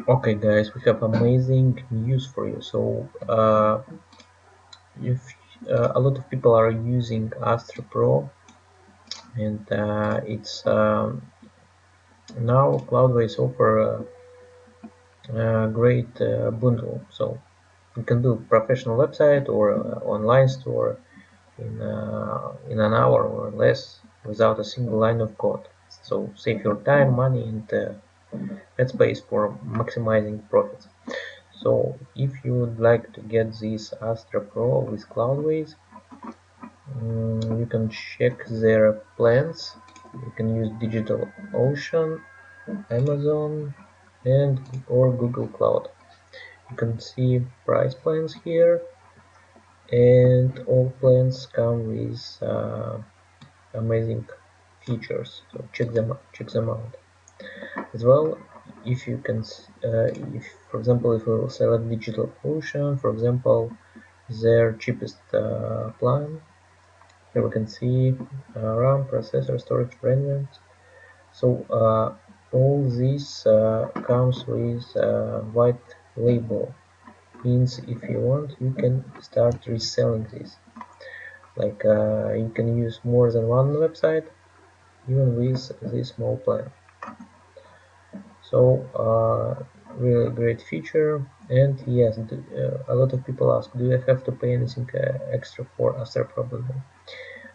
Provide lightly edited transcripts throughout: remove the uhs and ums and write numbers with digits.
Okay guys, we have amazing news for you. If a lot of people are using Astra Pro, and it's now Cloudways offer a great bundle. So you can build professional website or online store in an hour or less without a single line of code. So save your time, money, and headspace for maximizing profits. So if you would like to get this Astra Pro with Cloudways, you can check their plans. You can use DigitalOcean, Amazon, and or Google Cloud. You can see price plans here, and all plans come with amazing features. So check them out. As well, if you can, if for example, if you select DigitalOcean, for example, their cheapest plan. Here we can see RAM, processor, storage, rendering. So all this comes with white label. Means if you want, you can start reselling this. Like you can use more than one website, even with this small plan. So really great feature. And yes, a lot of people ask, do I have to pay anything extra for Astra Pro?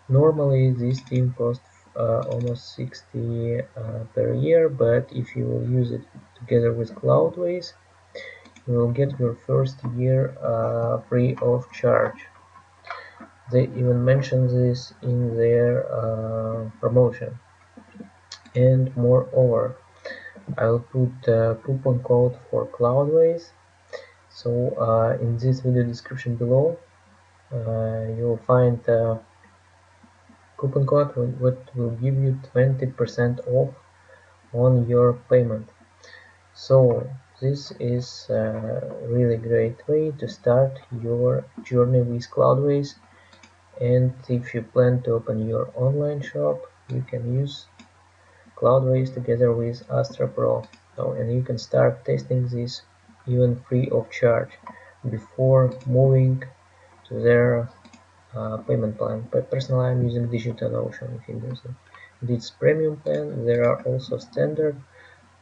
Normally this team costs almost 60 per year, but if you will use it together with Cloudways, you will get your first year free of charge. They even mention this in their promotion. And moreover, I'll put a coupon code for Cloudways. So in this video description below, you'll find coupon code what will give you 20% off on your payment. So this is a really great way to start your journey with Cloudways, and if you plan to open your online shop, you can use Cloudways together with Astra Pro. So, and you can start testing this even free of charge before moving to their payment plan. But personally, I'm using DigitalOcean. If you use it, this premium plan, there are also standard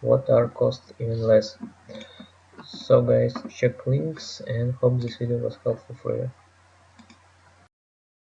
what are cost even less. So guys, check links and hope this video was helpful for you.